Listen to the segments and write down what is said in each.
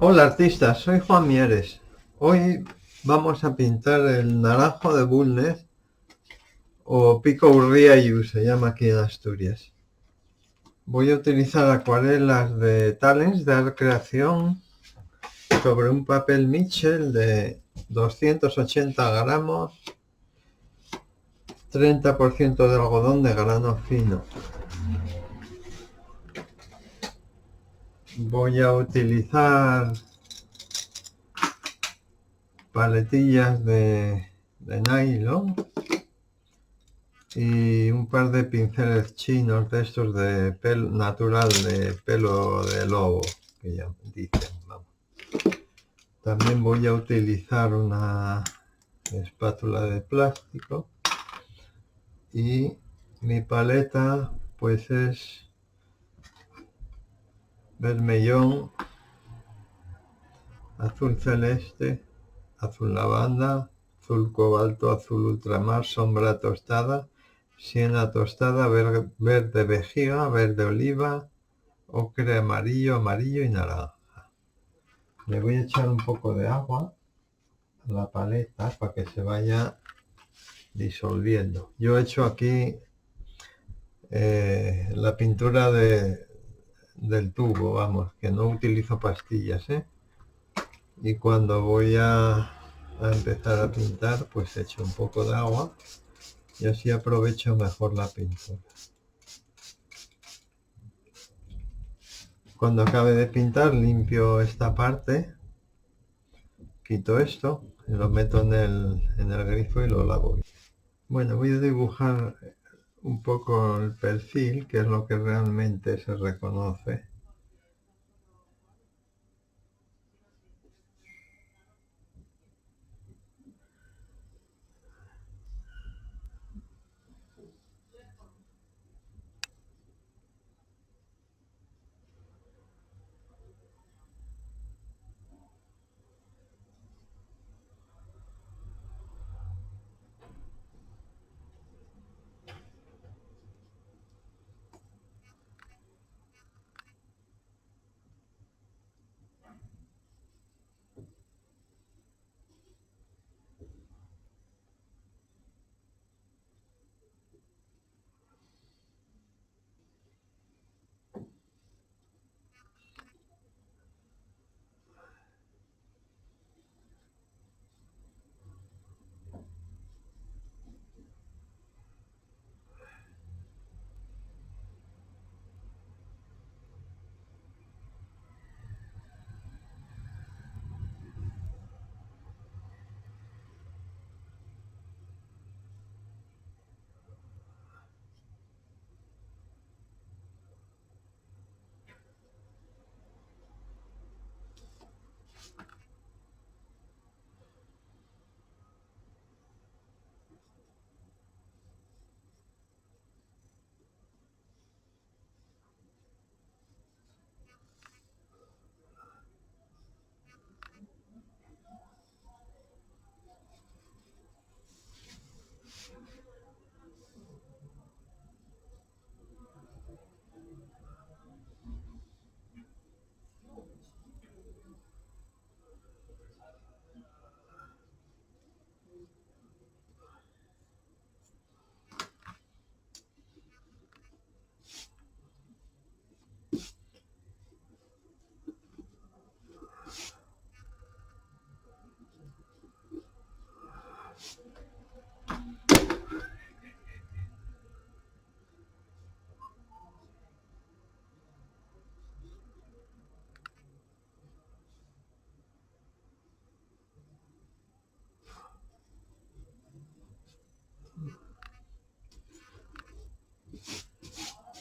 Hola artistas, soy Juan Mieres. Hoy vamos a pintar el naranjo de Bulnes o Pico Urriayu se llama aquí en Asturias. Voy a utilizar acuarelas de Talens de Art Creación sobre un papel Mitchell de 280 gramos, 30% de algodón de grano fino. Voy a utilizar paletillas de nylon y un par de pinceles chinos de estos de pelo natural, de pelo de lobo, que ya dicen. Vamos. También voy a utilizar una espátula de plástico y mi paleta pues es vermellón, azul celeste, azul lavanda, azul cobalto, azul ultramar, sombra tostada, siena tostada, verde vejiga, verde oliva, ocre amarillo, amarillo y naranja. Le voy a echar un poco de agua a la paleta para que se vaya disolviendo. Yo he hecho aquí la pintura del tubo, vamos, que no utilizo pastillas, ¿eh? Y cuando voy a empezar a pintar, pues echo un poco de agua y así aprovecho mejor la pintura. Cuando acabe de pintar, limpio esta parte, quito esto, y lo meto en el grifo y lo lavo. Bueno, voy a dibujar un poco el perfil, que es lo que realmente se reconoce.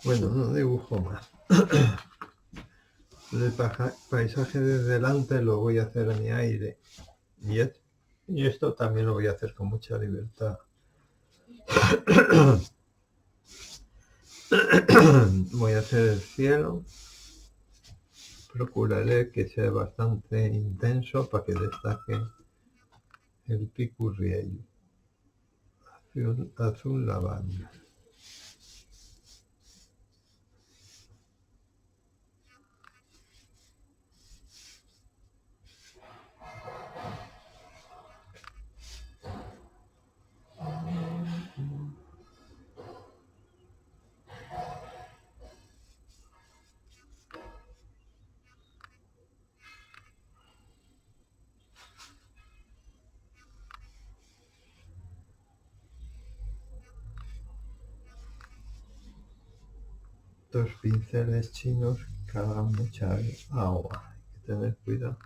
Bueno, no dibujo más. El paisaje de delante lo voy a hacer a mi aire y, y esto también lo voy a hacer con mucha libertad. Voy a hacer el cielo. Procuraré que sea bastante intenso para que destaque el picurriello. Azul lavanda. estos pinceles chinos cargan mucha agua, hay que tener cuidado.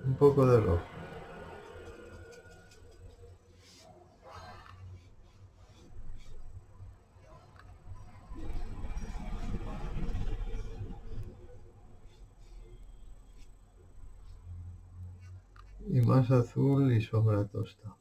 Un poco de rojo. Y más azul y sombra tostada.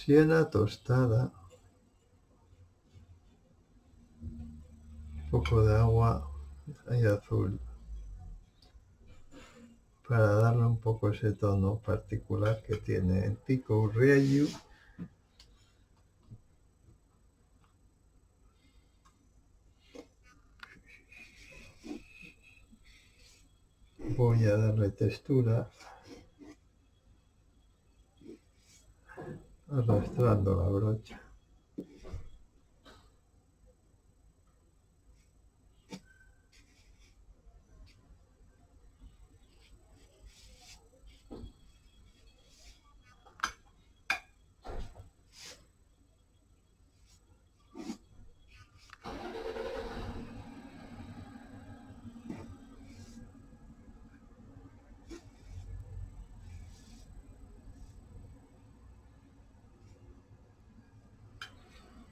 Siena tostada, un poco de agua y azul, para darle un poco ese tono particular que tiene el Pico Rieyu. Voy a darle textura arrastrando la brocha.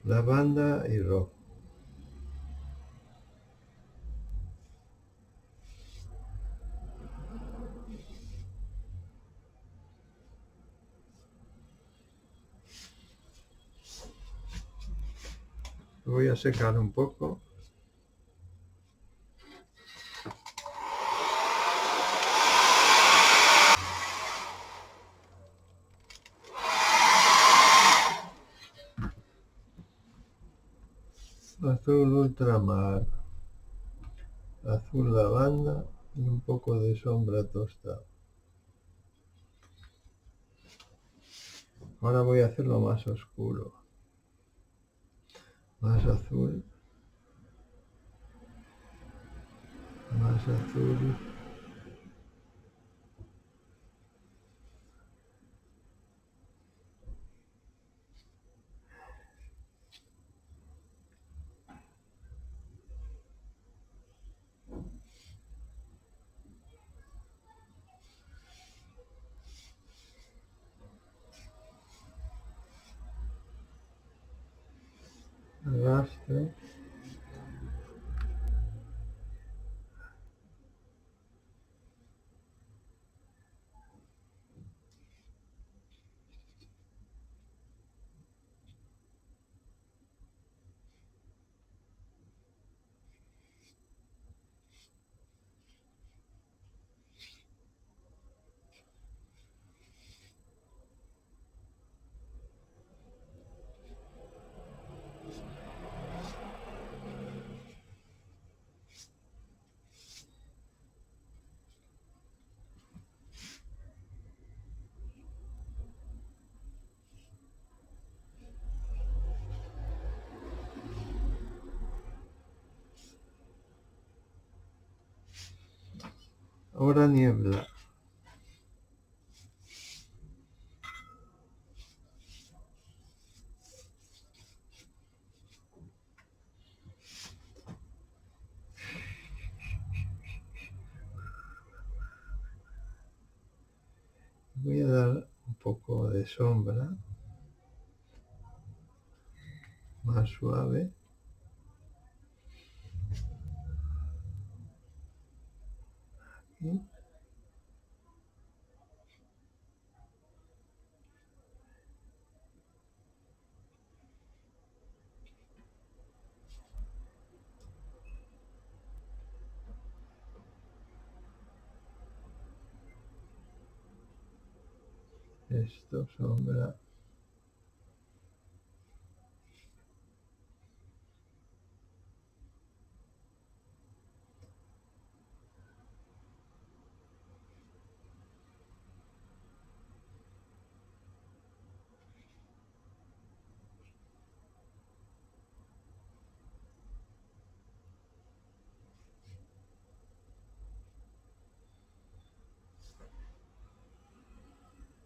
Lavanda y rojo. Voy a secar un poco. Azul ultramar, azul lavanda y un poco de sombra tostada. Ahora voy a hacerlo más oscuro. Más azul. Más azul. Arrastro. Ahora niebla. Voy a dar un poco de sombra más suave. Aquí. Esto, sombra.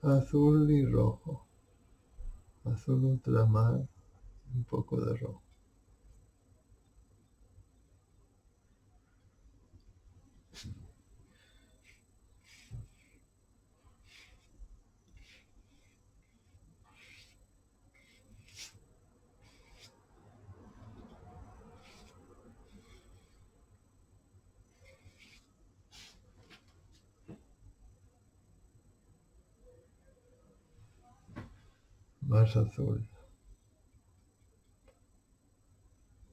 Azul y rojo. Azul ultramar, un poco de rojo. Más azul.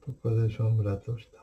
Un poco de sombra tosta.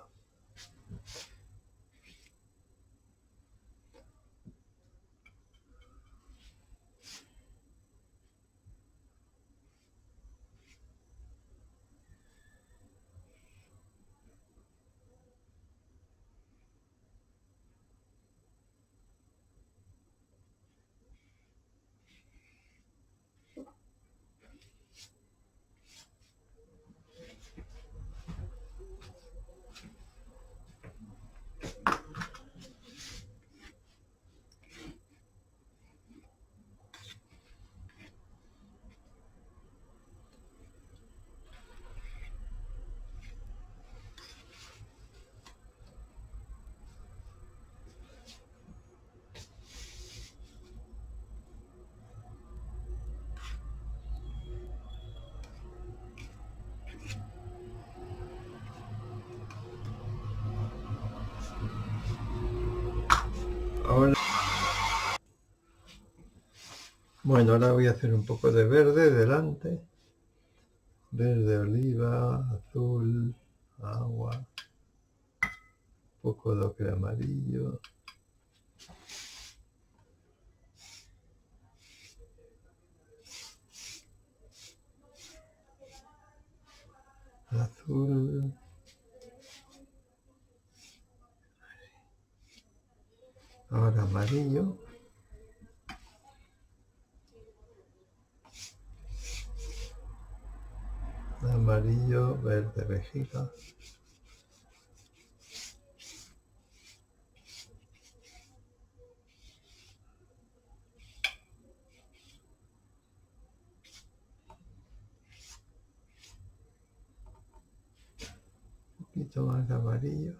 Ahora, bueno, ahora voy a hacer un poco de verde delante. Verde oliva, azul, agua, un poco de ocre amarillo. Azul. Ahora amarillo. Amarillo, verde vejiga. Un poquito más de amarillo.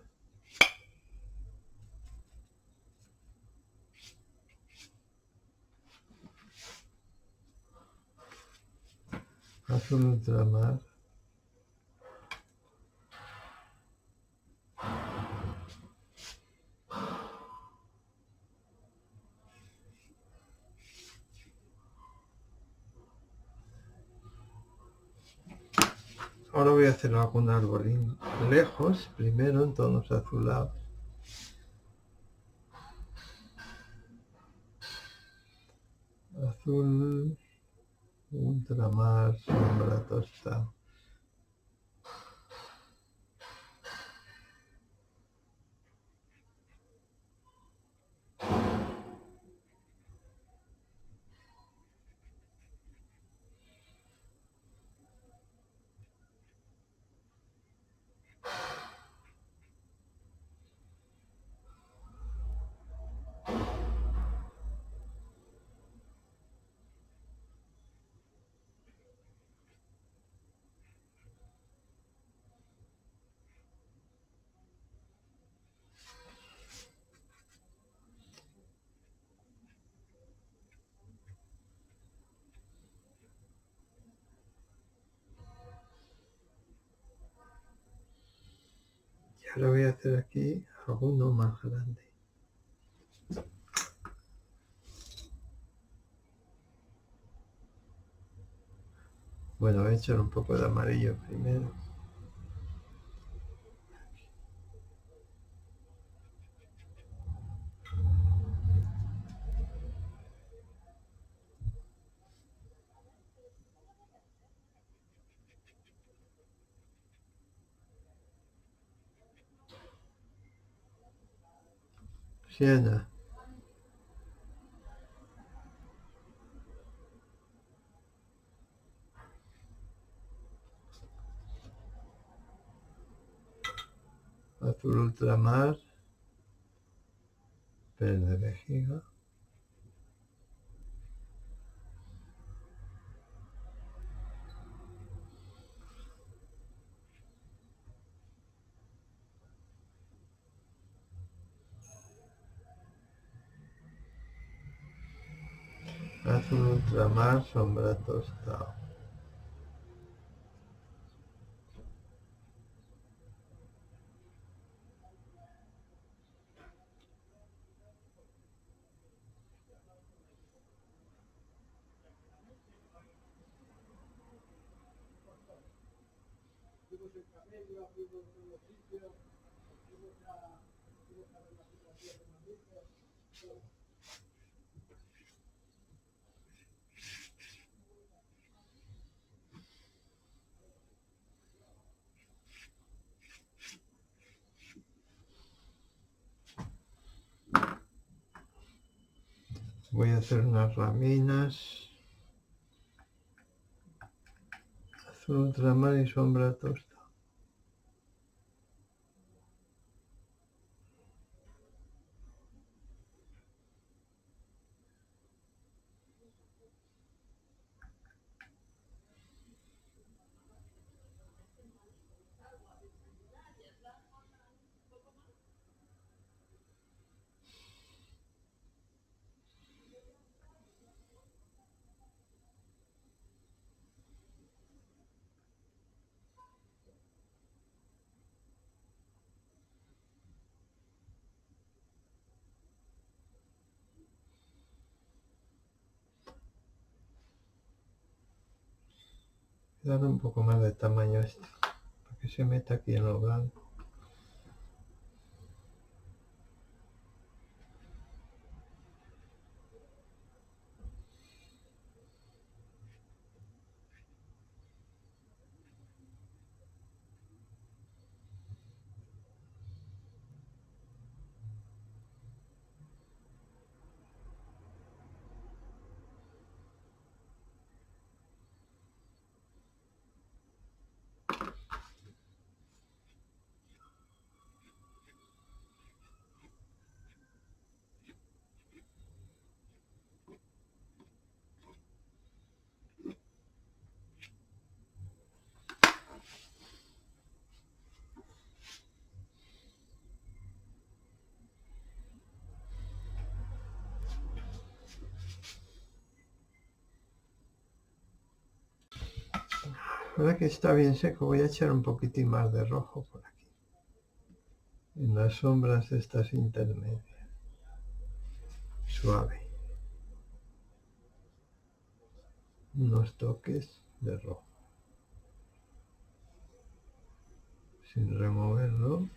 Azul ultramar. Ahora voy a hacer algún arbolín lejos, primero en tonos azulados. Azul, ultramar, sombra tostada. Ahora voy a hacer aquí alguno más grande. Bueno, voy a echar un poco de amarillo primero. Siena. Azul ultramar. Verde vejiga. Azul ultramar, sombra tostado. Voy a hacer unas raminas. Azul ultramar y sombra tostado. Darle un poco más de tamaño a esto, para que se meta aquí en lo blanco. Ahora que está bien seco, voy a echar un poquitín más de rojo por aquí, en las sombras estas intermedias. Suave. Unos toques de rojo. Sin removerlo.